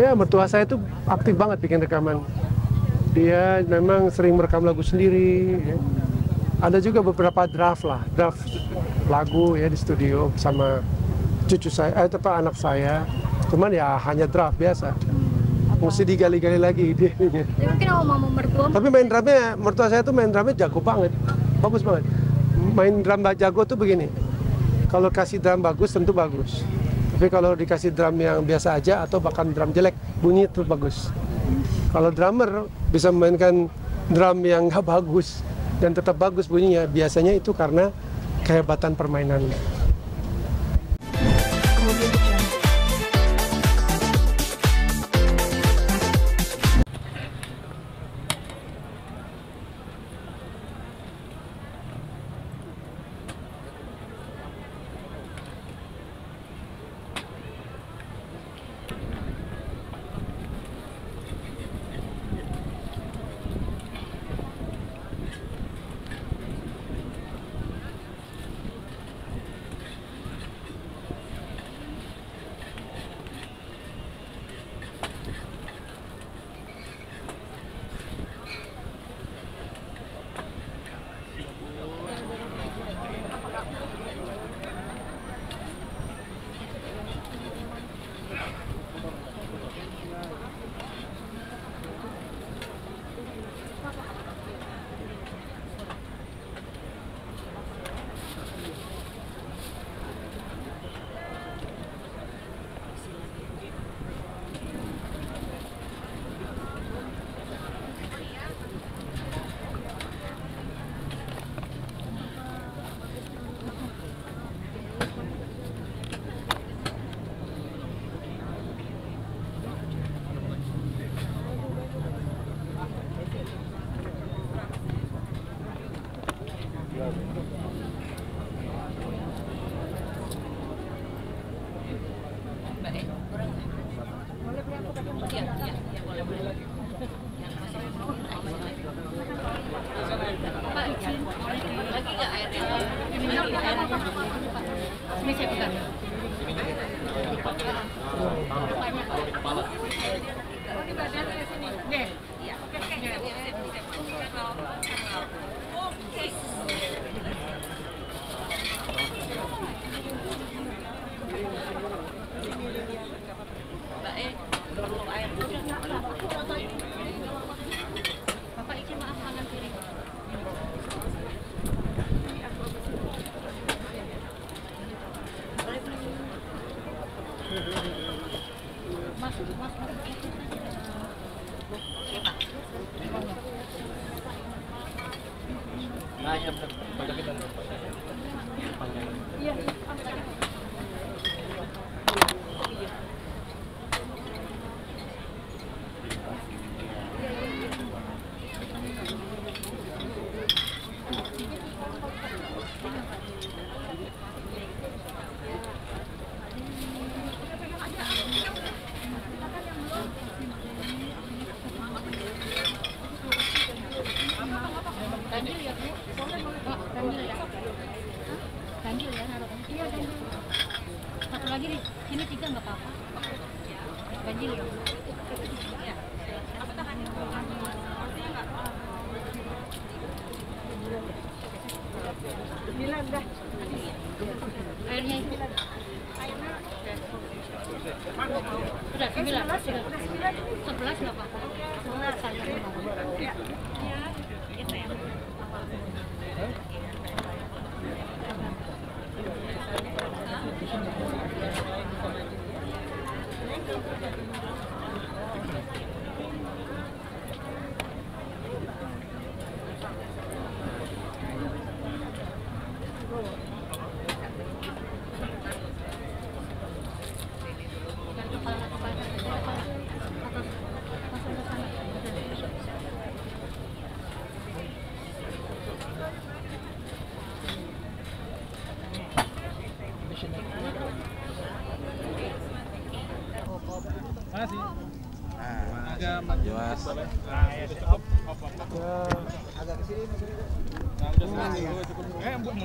Ya, mertua saya itu aktif banget bikin rekaman. Dia memang sering merekam lagu sendiri. Ya. Ada juga beberapa draft lagu ya di studio sama cucu saya, anak saya. Cuman ya hanya draft biasa. Mesti digali-gali lagi idenya. Ya, mungkin mau mertua. Tapi main drumnya, mertua saya tuh main drumnya jago banget, bagus banget. Main drum jago tuh begini. Kalau kasih drum bagus tentu bagus. Tapi kalau dikasih drum yang biasa aja atau bahkan drum jelek, bunyi itu bagus. Kalau drummer bisa memainkan drum yang nggak bagus dan tetap bagus bunyinya, biasanya itu karena kehebatan permainannya.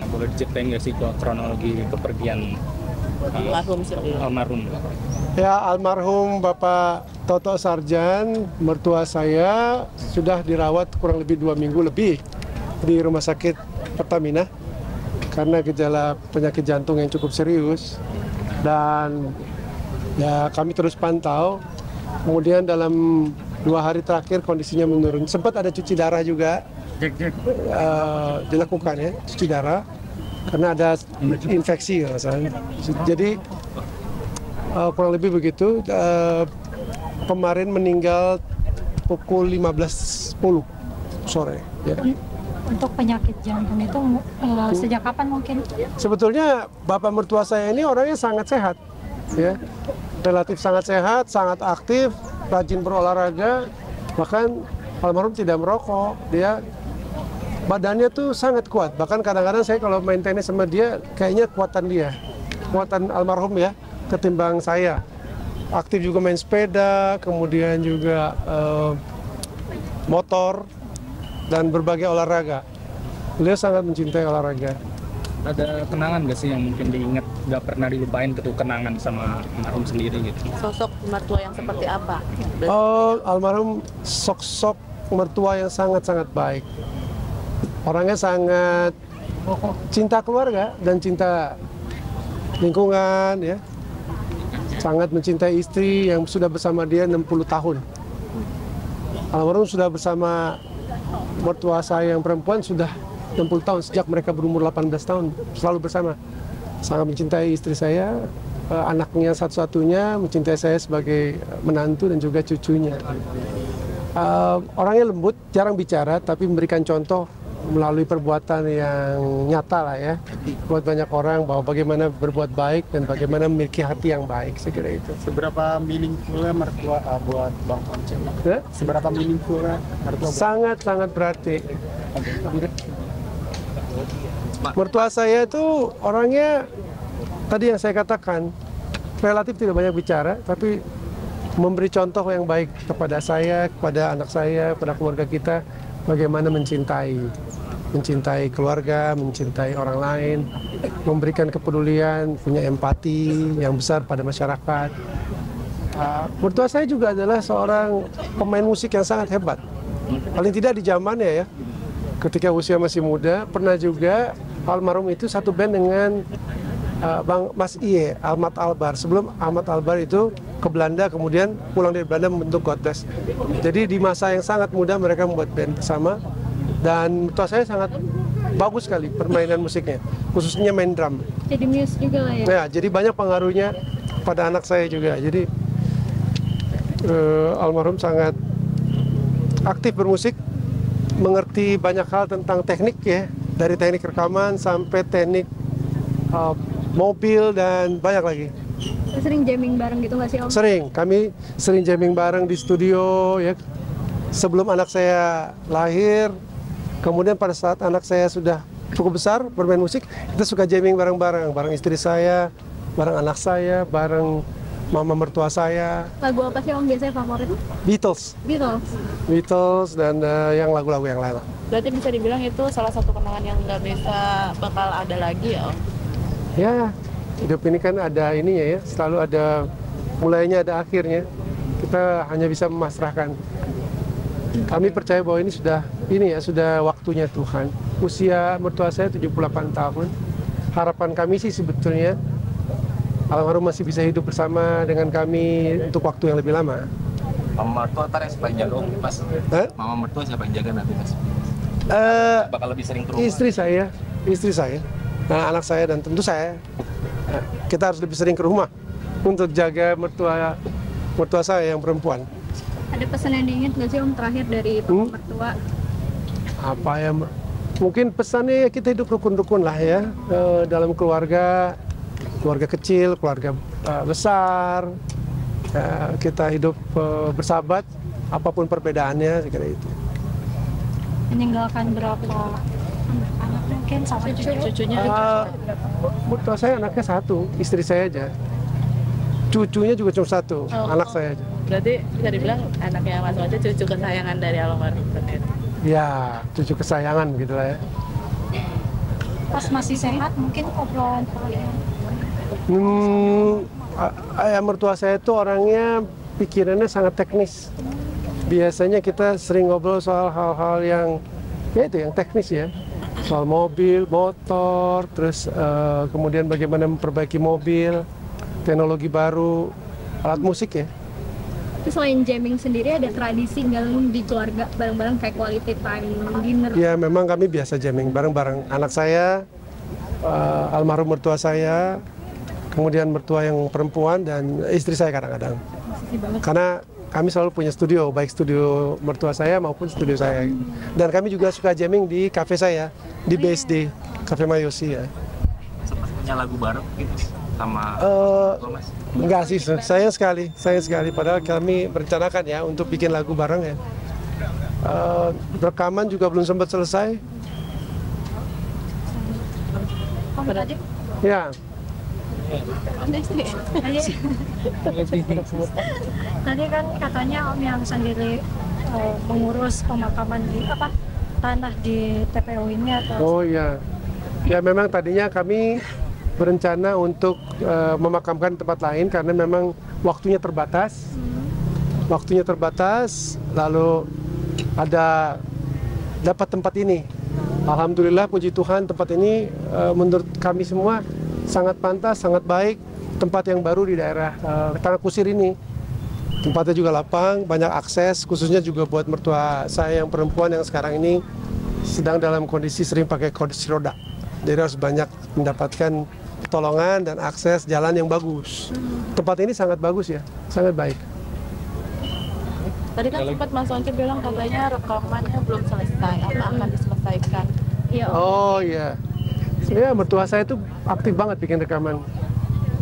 Boleh diceritain nggak sih kronologi kepergian almarhum sendiri? Almarhum. Ya, almarhum Bapak Toto Sarjan, mertua saya sudah dirawat kurang lebih 2 minggu lebih di Rumah Sakit Pertamina karena gejala penyakit jantung yang cukup serius. Dan ya kami terus pantau. Kemudian dalam 2 hari terakhir kondisinya menurun. Sempat ada cuci darah juga dilakukan ya, cuci darah karena ada infeksi rasanya. Jadi kurang lebih begitu. Kemarin meninggal pukul 15.10 sore. Ya. Untuk penyakit jantung itu sejak kapan mungkin? Sebetulnya bapak mertua saya ini orangnya sangat sehat, ya, relatif sangat sehat, sangat aktif, rajin berolahraga, bahkan almarhum tidak merokok. Dia badannya tuh sangat kuat. Bahkan kadang-kadang saya kalau main tenis sama dia, kayaknya kuatan almarhum ya, ketimbang saya. Aktif juga main sepeda, kemudian juga motor, dan berbagai olahraga. Beliau sangat mencintai olahraga. Ada kenangan nggak sih yang mungkin diingat, nggak pernah dilupain gitu, kenangan sama almarhum sendiri gitu? Sosok mertua yang seperti apa? Oh, almarhum sosok mertua yang sangat-sangat baik. Orangnya sangat cinta keluarga dan cinta lingkungan, ya. Sangat mencintai istri yang sudah bersama dia 60 tahun. Almarhum sudah bersama mertua saya yang perempuan sudah 60 tahun, sejak mereka berumur 18 tahun, selalu bersama. Sangat mencintai istri saya, anaknya satu-satunya, mencintai saya sebagai menantu dan juga cucunya. Orangnya lembut, jarang bicara, tapi memberikan contoh melalui perbuatan yang nyata lah ya, buat banyak orang bahwa bagaimana berbuat baik dan bagaimana memiliki hati yang baik, saya kira itu. Seberapa meaningful mertua buat Bang Once? Ya? Seberapa meaningful mertua? Sangat-sangat berarti. Mertua saya itu orangnya, tadi yang saya katakan, relatif tidak banyak bicara, tapi memberi contoh yang baik kepada saya, kepada anak saya, kepada keluarga kita, bagaimana mencintai keluarga, mencintai orang lain, memberikan kepedulian, punya empati yang besar pada masyarakat. Mertua saya juga adalah seorang pemain musik yang sangat hebat. Paling tidak di zamannya ya, ketika usia masih muda, pernah juga almarhum itu satu band dengan Bang Mas Iye, Ahmad Albar. Sebelum Ahmad Albar itu ke Belanda, kemudian pulang dari Belanda membentuk God Bless. Jadi di masa yang sangat muda mereka membuat band bersama. Dan mertua saya sangat bagus sekali permainan musiknya, khususnya main drum. Jadi muse juga lah ya? Ya, jadi banyak pengaruhnya pada anak saya juga. Jadi almarhum sangat aktif bermusik, mengerti banyak hal tentang teknik ya, dari teknik rekaman sampai teknik mobil dan banyak lagi. Sering jamming bareng gitu nggak sih Om? Sering, kami sering jamming bareng di studio ya. Sebelum anak saya lahir, kemudian pada saat anak saya sudah cukup besar bermain musik, kita suka jamming bareng-bareng, bareng istri saya, bareng anak saya, bareng mama mertua saya. Lagu apa sih Om biasanya favorit? Beatles. Beatles dan yang lagu-lagu yang lain. Berarti bisa dibilang itu salah satu kenangan yang nggak bisa bakal ada lagi ya Om? Ya, hidup ini kan ada ininya ya, selalu ada mulainya, ada akhirnya. Kita hanya bisa memasrahkan. Kami percaya bahwa ini sudah waktunya Tuhan. Usia mertua saya 78 tahun. Harapan kami sih sebetulnya almarhum masih bisa hidup bersama dengan kami untuk waktu yang lebih lama. Mama mertua ntar yang siapa yang jaga Mas? Mama mertua siapa yang jaga nanti Mas? Bakal lebih sering ke rumah? Istri saya, nah, anak saya dan tentu saya. Nah, kita harus lebih sering ke rumah untuk jaga mertua saya yang perempuan. Ada pesan yang diingat nggak sih Om terakhir dari mertua? Apa ya? Mungkin pesannya ya kita hidup rukun-rukun lah ya, dalam keluarga kecil, keluarga besar. Kita hidup bersahabat, apapun perbedaannya, saya kira itu. Meninggalkan berapa anak mungkin sama cucunya? Mertua saya anaknya satu, istri saya aja. Cucunya juga cuma satu, anak saya aja. Berarti bisa dibilang anaknya Mas Once cucu kesayangan dari almarhum itu? Ya, cucu kesayangan gitu lah ya. Pas masih sehat mungkin obrolan kalian? Ayah mertua saya itu orangnya pikirannya sangat teknis. Biasanya kita sering ngobrol soal hal-hal yang ya itu yang teknis ya, soal mobil, motor, terus kemudian bagaimana memperbaiki mobil, teknologi baru, alat musik ya. Terus selain jamming sendiri ada tradisi nggak di keluarga bareng-bareng kayak quality time dinner? Ya memang kami biasa jamming bareng-bareng. Anak saya, almarhum mertua saya, kemudian mertua yang perempuan dan istri saya kadang-kadang. Karena kami selalu punya studio, baik studio mertua saya maupun studio saya. Dan kami juga suka jamming di kafe saya, di BSD, Cafe Mayosi ya. Sempat punya lagu bareng gitu sama Mas? Enggak sih, sayang sekali. Padahal kami merencanakan ya untuk bikin lagu bareng ya. Rekaman juga belum sempat selesai. Berarti Ya, Tadi kan katanya Om yang sendiri mengurus pemakaman di tanah di TPU ini atau? oh ya. Ya memang tadinya kami berencana untuk memakamkan di tempat lain karena memang waktunya terbatas. Lalu dapat tempat ini. Alhamdulillah, puji Tuhan, tempat ini menurut kami semua sangat pantas, sangat baik. Tempat yang baru di daerah Tanah Kusir ini. Tempatnya juga lapang, banyak akses, khususnya juga buat mertua saya yang perempuan yang sekarang ini sedang dalam kondisi sering pakai kursi roda. Jadi harus banyak mendapatkan pertolongan dan akses jalan yang bagus. Tempat ini sangat bagus ya, sangat baik. tadi kan sempat Mas Once bilang katanya rekamannya belum selesai, apa akan diselesaikan? Iya. Oh iya, ya mertua saya itu aktif banget bikin rekaman.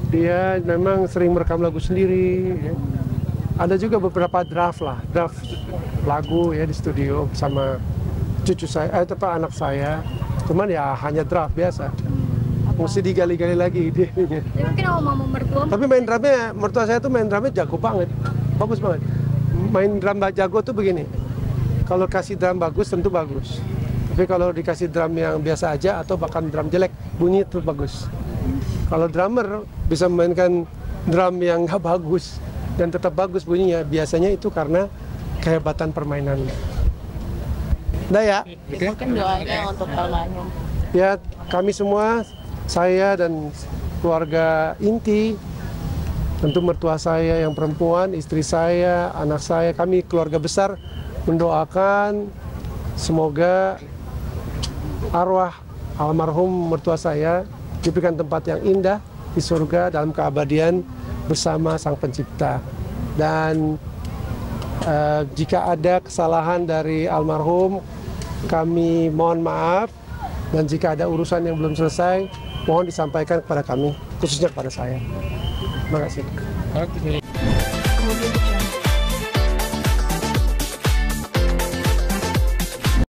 Dia memang sering merekam lagu sendiri. Ya. Ada juga beberapa draft lagu ya di studio sama cucu saya, anak saya. Cuman ya hanya draft biasa. Mesti digali-gali lagi dia. Jadi mungkin mau mertua. Tapi main drumnya, mertua saya tuh main drumnya jago banget, bagus banget. Main drum jago tuh begini, kalau kasih drum bagus tentu bagus. Tapi kalau dikasih drum yang biasa aja atau bahkan drum jelek, bunyi itu bagus. Kalau drummer bisa memainkan drum yang nggak bagus dan tetap bagus bunyinya, biasanya itu karena kehebatan permainannya. Nah ya, Mungkin doanya untuk almarhum. ya kami semua, saya dan keluarga inti, tentu mertua saya yang perempuan, istri saya, anak saya, kami keluarga besar mendoakan semoga arwah almarhum mertua saya diberikan tempat yang indah di surga dalam keabadian bersama Sang Pencipta. Dan jika ada kesalahan dari almarhum, kami mohon maaf, dan jika ada urusan yang belum selesai, mohon disampaikan kepada kami, khususnya kepada saya. Terima kasih.